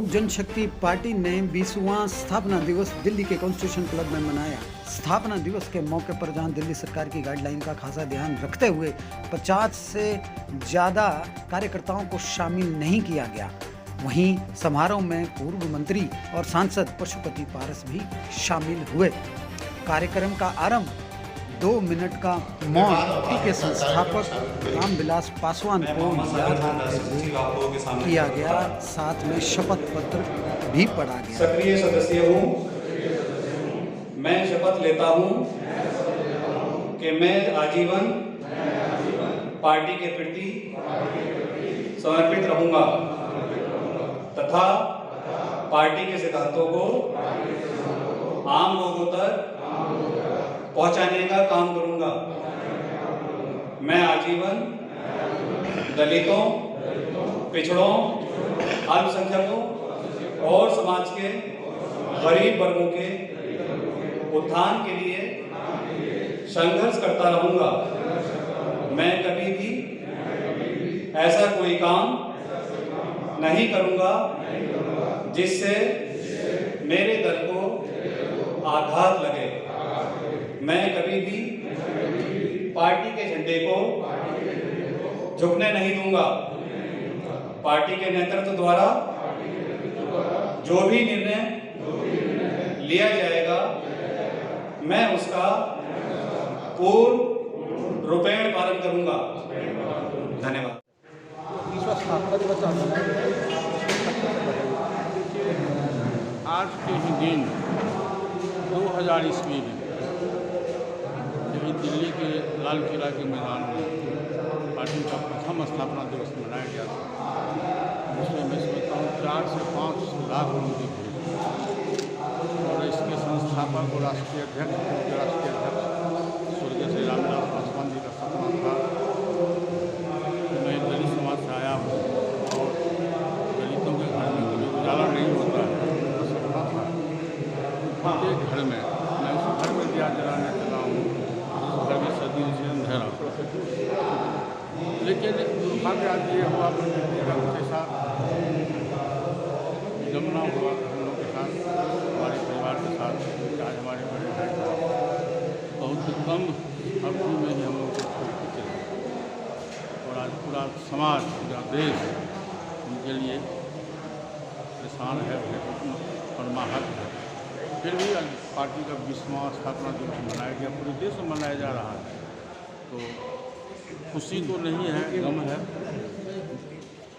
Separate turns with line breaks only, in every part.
जनशक्ति party ने 20वां स्थापना दिवस दिल्ली के कॉन्स्टिट्यूशन क्लब में मनाया। स्थापना दिवस के मौके पर जहां दिल्ली सरकार की गाइडलाइन का खासा ध्यान रखते हुए 50 से ज़्यादा कार्यकर्ताओं को शामिल नहीं किया गया, वहीं समारोह में पूर्व मंत्री और सांसद पशुपति पारस भी शामिल हुए। कार्यक्रम का आरंभ 2 मिनट का मौन पार्टी के संस्थापक रामविलास पासवान को याद करते हुए किया गया, साथ में शपथ पत्र भी पढ़ा गया।
सक्रिय सदस्य हूँ। मैं शपथ लेता हूँ कि मैं आजीवन पार्टी के प्रति समर्पित रहूँगा तथा पार्टी के सिद्धांतों को आम लोगों तक पहुंचाने का काम करूंगा। मैं आजीवन दलितों, पिछड़ों, अल्पसंख्यकों और समाज के गरीब वर्गों के उत्थान के लिए संघर्ष करता रहूंगा। मैं कभी भी ऐसा कोई काम नहीं करूंगा जिससे मेरे दल को आघात लगे। मैं कभी भी पार्टी के झंडे को झुकने नहीं दूंगा। पार्टी के नेतृत्व द्वारा जो भी निर्णय लिया जाएगा, मैं उसका पूर्ण रूपेण पालन करूंगा। धन्यवाद।
आज के ही दिन 2000 ईस्वी में यही दिल्ली के लाल किला के मैदान में पार्टी का प्रथम स्थापना दिवस मनाया गया था, जिसमें मैं समझता हूँ 4 से 5 लाख लोगों की भीड़ और इसके संस्थापक और राष्ट्रीय अध्यक्ष स्वर्गीय श्री रामविलास पासवान जी का सपना था कि मैं दलित समाज से आया हूँ और दलितों के घर में कभी उजाला नहीं होता है, तो सपना था प्रत्येक घर में मैं उस घर में दिया जलाने चला हूँ, उस घर में सदियों से अंधेरा। लेकिन दुर्भाग्य आज ये हुआ के साथ जमना हुआ हम लोग के साथ, हमारे परिवार के साथ, आज हमारे बड़े भाई बहुत कम अवधि में ही हम लोग को छोड़ के चले गए और आज पूरा समाज, पूरा देश उनके लिए परेशान है और माहत है। फिर भी आज पार्टी का 20वां स्थापना दिवस मनाया गया, पूरे देश में मनाया जा रहा है, तो खुशी तो नहीं है, गम है।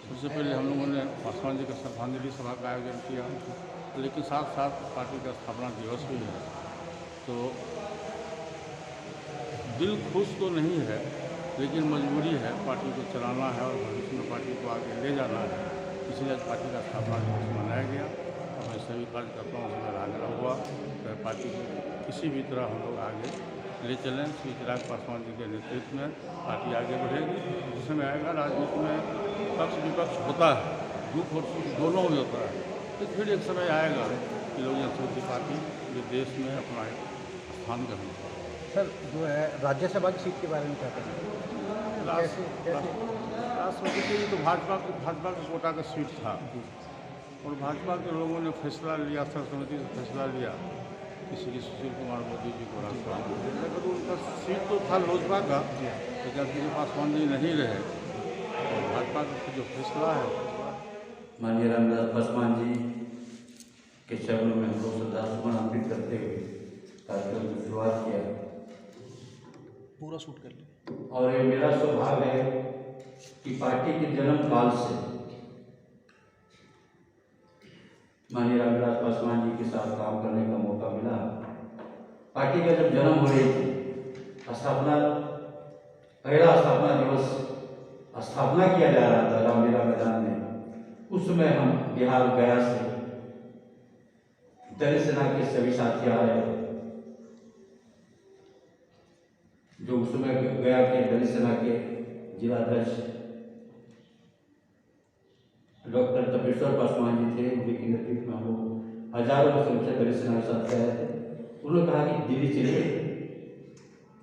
सबसे पहले हम लोगों ने पासवान जी का श्रद्धांजलि सभा का आयोजन किया, लेकिन साथ साथ पार्टी का स्थापना दिवस भी है, तो दिल खुश तो नहीं है, लेकिन मजबूरी है, पार्टी को चलाना है और भविष्य में पार्टी को आगे ले जाना है, इसलिए आज पार्टी का स्थापना दिवस मनाया गया। और मैं सभी कार्यकर्ताओं से मेरा आग्रह हुआ कि पार्टी को किसी भी तरह हम लोग आगे ले चलें। श्री चिराग पासवान जी के नेतृत्व में पार्टी आगे बढ़ेगी। जिस समय आएगा, राजनीति में पक्ष विपक्ष होता है, दुख और सुख दोनों में होता है, तो फिर एक समय आएगा कि लोग जनशक्ति पार्टी जो देश में अपना एक स्थान करेंगे।
सर, जो है राज्यसभा की सीट के बारे में क्या करेंगे?
राष्ट्रपति के लिए तो भाजपा का कोटा का सीट था और भाजपा के लोगों ने फैसला लिया, सर्वसम्मति से फैसला लिया कि श्री सुशील कुमार मोदी जी को राष्ट्रपति, लेकिन उनका सीट तो था लोजपा का, लेकिन श्री पासवान जी नहीं रहे और भाजपा का जो फैसला है।
माननीय रामविलास पासवान जी के चरणों में हम लोग श्रद्धासुमन अर्पित करते हुए कार्यक्रम की शुरुआत किया।
पूरा शूट कर लिया।
और ये मेरा सौभाग्य है कि पार्टी के जन्म काल से माननीय रामविलास पासवान जी के साथ काम करने का मौका मिला। पार्टी का जब जन्म हो रही थी, पहला स्थापना दिवस स्थापना किया जा रहा था रामलीला मैदान में, उस समय हम बिहार गया से दलित सेना के सभी साथी आ रहे थे, जो उस समय गया के दलित सेना के जिलाध्यक्ष डॉक्टर तपेश्वर पासवान जी थे, उनके नेतृत्व में हम लोग हजारों की संख्या दलित सेना के साथ गए थे। उन्होंने कहा कि दिल्ली चलिए,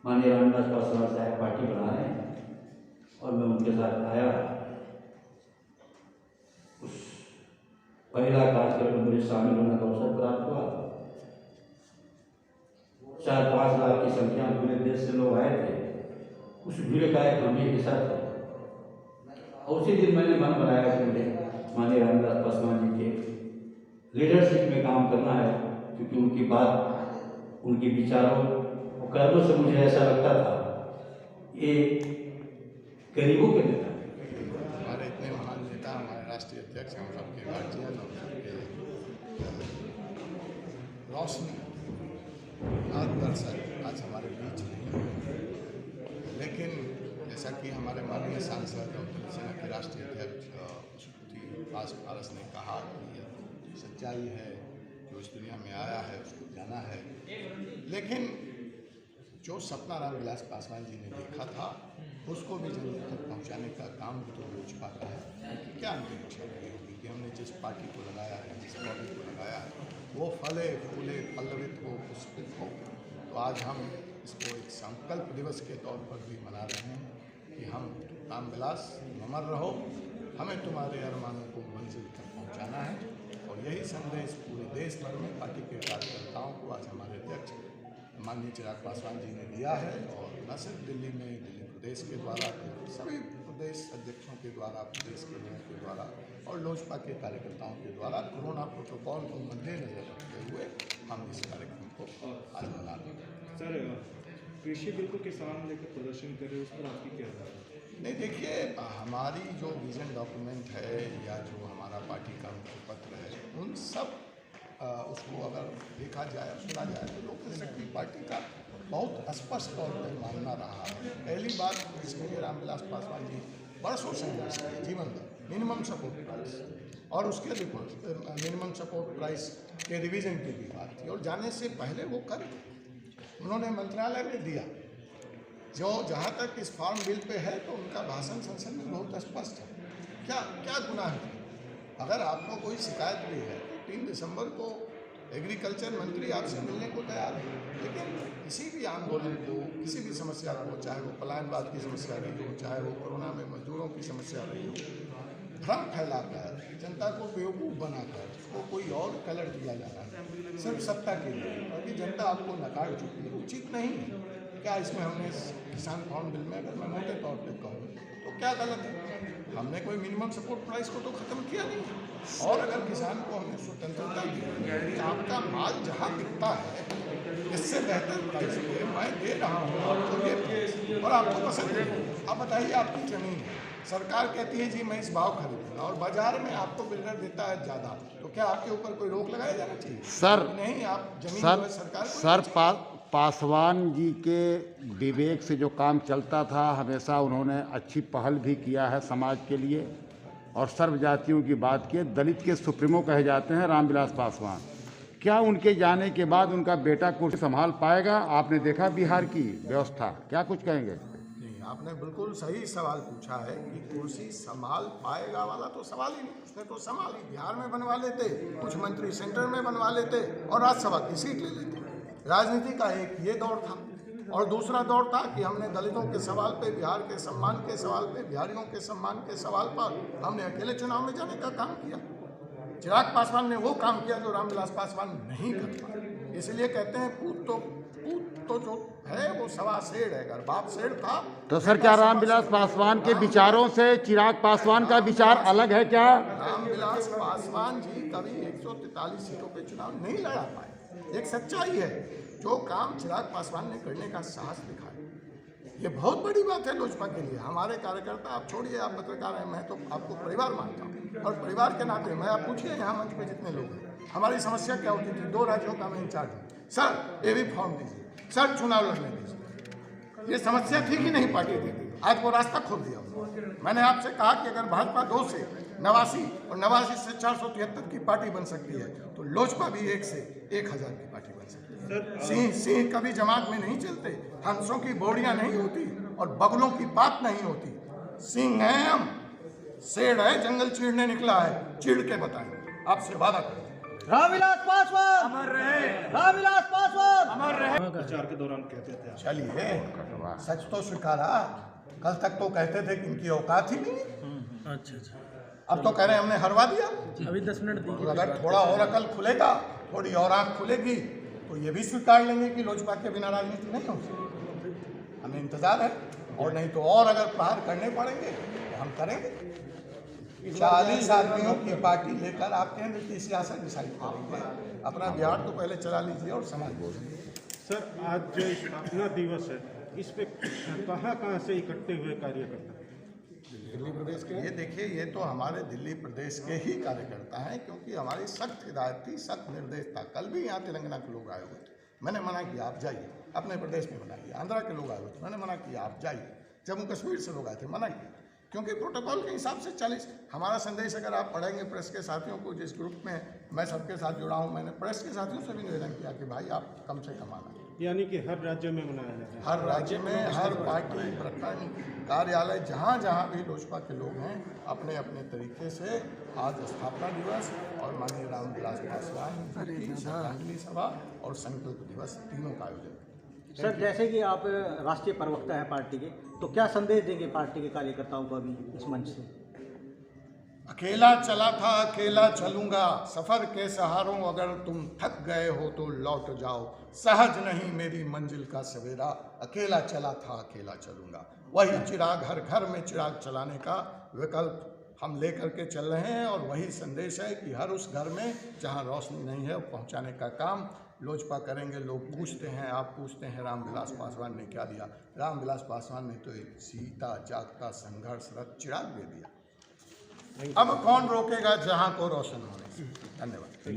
माननीय रामविलास पासवान साहब पार्टी बना रहे हैं, और मैं उनके साथ आया। उस पहला कार्यक्रम में मुझे शामिल होने का अवसर प्राप्त हुआ। 4-5 लाख की संख्या में पूरे देश से लोग आए थे। उस भीड़ का एक हम ही हिस्सा थे। और उसी दिन मैंने मन बनाया कि मुझे माननीय रामविलास पासवान जी के लीडरशिप में काम करना है, क्योंकि उनकी बात, उनके विचारों और कर्मों से मुझे ऐसा लगता था ये गरीबों के नेता।
हमारे इतने महान नेता, हमारे राष्ट्रीय अध्यक्ष, हम सबके गार्जियन और सबके रोशनी मार्गदर्शक आज हमारे बीच नहीं है। लेकिन जैसा कि हमारे माननीय सांसद और दलित सेना के राष्ट्रीय अध्यक्ष पशुपति पारस ने कहा कि यह सच्चाई है, जो इस दुनिया में आया है उसको जाना है। लेकिन जो सपना रामविलास पासवान जी ने देखा था उसको भी जन तक पहुँचाने का काम भी तो लोजपा का है। क्या अंतिम इच्छा रही होगी कि हमने जिस पार्टी को लगाया है, जिस पौधे को लगाया है, वो फले फूले पल्लवित हो, पुष्पित हो। तो आज हम इसको एक संकल्प दिवस के तौर पर भी मना रहे हैं कि हम रामविलास अमर रहो, हमें तुम्हारे अरमानों को मंजिल तक पहुंचाना है। और यही संदेश पूरे देश भर में पार्टी के कार्यकर्ताओं को आज हमारे अध्यक्ष माननीय चिराग पासवान जी ने दिया है। और न सिर्फ दिल्ली में, दिल्ली प्रदेश के द्वारा, सभी प्रदेश अध्यक्षों के द्वारा, प्रदेश के लोगों के द्वारा और लोजपा के कार्यकर्ताओं के द्वारा कोरोना प्रोटोकॉल को मद्देनजर रखते हुए हम इस कार्यक्रम को आज मना रहे हैं।
सर, कृषि बिल को किसान लेकर प्रदर्शन कर रहे हैं, उस पर आपकी क्या राय है?
नहीं, देखिए, हमारी जो विजन डॉक्यूमेंट है या जो हमारा पार्टी का मुखपत्र है, उन सब उसको अगर देखा जाए और सुना जाए तो लोक जनशक्ति पार्टी का बहुत स्पष्ट तौर पर मानना रहा है। पहली बात इसके लिए रामविलास पासवान जी बरसों संघर्ष किए, जीवन भर मिनिमम सपोर्ट प्राइस और उसके मिनिमम सपोर्ट प्राइस के रिवीजन की भी बात थी। और जाने से पहले वो कर उन्होंने मंत्रालय में दिया। जो जहाँ तक इस फॉर्म बिल पे है तो उनका भाषण संसद में बहुत स्पष्ट है। क्या क्या गुनाह है? अगर आपको कोई शिकायत भी है तो 3 दिसंबर को एग्रीकल्चर मंत्री आपसे मिलने को तैयार है। लेकिन किसी भी आंदोलन को, किसी भी समस्या को, चाहे वो पलायनवाद की समस्या रही हो, चाहे वो कोरोना में मजदूरों की समस्या रही हो, भ्रम फैलाकर, जनता को बेवकूफ़ बनाकर उसको कोई और कलर दिया जा रहा है सिर्फ सत्ता के लिए, क्योंकि जनता आपको नकार चुकी है, उचित नहीं है। क्या इसमें हमने किसान फॉर्म बिल में, अगर मैं मोटे तौर पर कहूँ तो क्या गलत है? हमने कोई मिनिमम सपोर्ट प्राइस को तो ख़त्म किया नहीं। और अगर किसान को हमने स्वतंत्रता दी, आपका माल जहाँ बिकता है इससे बेहतर प्राइस पे मैं दे रहा हूँ आपको ये प्राइस, और आपको पसंद है। आप बताइए, आपकी ज़मीन है, सरकार कहती है जी मैं इस भाव खरीदूंगा और बाजार में आपको बिल्डर देता है ज़्यादा, तो क्या आपके ऊपर कोई रोक लगाया जाना चाहिए?
सर,
नहीं, आप जमीन सरकार
सर पासवान जी के विवेक से जो काम चलता था, हमेशा उन्होंने अच्छी पहल भी किया है समाज के लिए और सर्व जातियों की बात की। दलित के सुप्रीमो कहे जाते हैं रामविलास पासवान। क्या उनके जाने के बाद उनका बेटा कुर्सी संभाल पाएगा? आपने देखा बिहार की व्यवस्था, क्या कुछ कहेंगे?
नहीं, आपने बिल्कुल सही सवाल पूछा है कि कुर्सी संभाल पाएगा वाला तो सवाल ही नहीं। उसने तो संभाली, बिहार में बनवा लेते, कुछ मंत्री सेंटर में बनवा लेते और राज्यसभा की सीट ले लेते। राजनीति का एक ये दौर था और दूसरा दौर था कि हमने दलितों के सवाल पे, बिहार के सम्मान के सवाल पे, बिहारियों के सम्मान के सवाल पर हमने अकेले चुनाव में जाने का काम किया। चिराग पासवान ने वो काम किया जो रामविलास पासवान नहीं कर पाए। इसलिए कहते हैं पूत तो जो है वो सवा सेठ है। अगर बाप सेठ था
तो सर क्या रामविलास पासवान के विचारों से चिराग पासवान का विचार अलग है क्या?
रामविलास पासवान जी कभी 143 सीटों पे चुनाव नहीं लड़ा पाए। एक सच्चाई है, जो काम चिराग पासवान ने करने का साहस दिखाया, ये बहुत बड़ी बात है लोजपा के लिए। हमारे कार्यकर्ता, आप छोड़िए, आप पत्रकार हैं, मैं तो आपको परिवार मानता हूँ और परिवार के नाते मैं, आप पूछिए यहाँ मंच पे जितने लोग हैं, हमारी समस्या क्या होती थी? 2 राज्यों का मैं इंचार्ज हूँ, सर ये भी फॉर्म दीजिए, सर चुनाव लड़ने दीजिए। ये समस्या थी कि नहीं पार्टी थी? आज वो रास्ता खोल दिया। मैंने आपसे कहा कि अगर भाजपा 2 से 89 और 89 से 473 की पार्टी बन सकती है तो लोजपा भी 1 से 1000 की पार्टी बन सकती है। सिंह कभी जमात में नहीं चलते, हंसों की बोड़ियां नहीं होती और बगलों की बात नहीं होती। सिंह है हम, शेर है, जंगल चीरने निकला है, चीड़ के बताएंगे, आपसे वादा करें।
रामविलास पासवान अमर रहे, रामविलास पासवान अमर रहे।
प्रचार के दौरान कहते थे।
चलिए, सच तो स्वीकारा। कल तक तो कहते थे कि इनकी औकात ही नहीं।
अच्छा।
अब तो कह रहे हैं हमने हरवा दिया।
अभी 10 मिनट
तो अगर थोड़ा और अकल खुलेगा, थोड़ी और आँख खुलेगी तो ये भी स्वीकार लेंगे कि लोजपा के बिना राजनीति नहीं हो सकती। हमें इंतजार है, और नहीं तो और अगर प्रहार करने पड़ेंगे तो हम करेंगे। 40 आदमियों की पार्टी लेकर आप केंद्र की सियासत डिसाइड करेंगे। अपना बिहार तो पहले चला लीजिए और समाज बोलेंगे।
सर, आज जो स्थापना दिवस है, इस पे कहाँ से इकट्ठे हुए कार्यकर्ता?
दिल्ली प्रदेश के, ये देखिए, ये तो हमारे दिल्ली प्रदेश के ही कार्यकर्ता हैं, क्योंकि हमारी सख्त हिदायत थी, सख्त निर्देश था। कल भी यहाँ तेलंगाना के लोग आए हुए थे, मैंने मना किया आप जाइए, अपने प्रदेश में बनाइए। आंध्रा के लोग आए हुए थे, मैंने मना किया आप जाइए। जम्मू कश्मीर से लोग आए थे, मना किया, क्योंकि प्रोटोकॉल के हिसाब से 40 हमारा संदेश अगर आप पढ़ेंगे प्रेस के साथियों को, जिस ग्रुप में मैं सबके साथ जुड़ा हूँ, मैंने प्रेस के साथियों से भी निवेदन किया कि भाई आप कम से कम आना।
यानी कि हर राज्य में मनाया जाता है?
हर राज्य में, हर पार्टी, प्रखंड कार्यालय, जहाँ जहाँ भी लोजपा के लोग हैं, अपने अपने तरीके से आज स्थापना दिवस और माननीय रामविलास पासवान की श्रद्धांजलि सभा और संकल्प दिवस तीनों का आयोजन।
सर, जैसे कि आप राष्ट्रीय प्रवक्ता हैं पार्टी के, तो क्या संदेश देंगे पार्टी के कार्यकर्ताओं को अभी इस मंच से?
अकेला चला था अकेला चलूंगा, सफर के सहारों अगर तुम थक गए हो तो लौट जाओ, सहज नहीं मेरी मंजिल का सवेरा, अकेला चला था अकेला चलूंगा। वही चिराग, हर घर में चिराग चलाने का विकल्प हम लेकर के चल रहे हैं, और वही संदेश है कि हर उस घर में जहां रोशनी नहीं है पहुंचाने का काम लोजपा करेंगे। लोग पूछते हैं, आप पूछते हैं रामविलास पासवान ने क्या दिया? रामविलास पासवान ने तो एक जीता जागता संघर्षरत चिराग दे दिया। अब कौन रोकेगा जहां को रोशन होने से? धन्यवाद।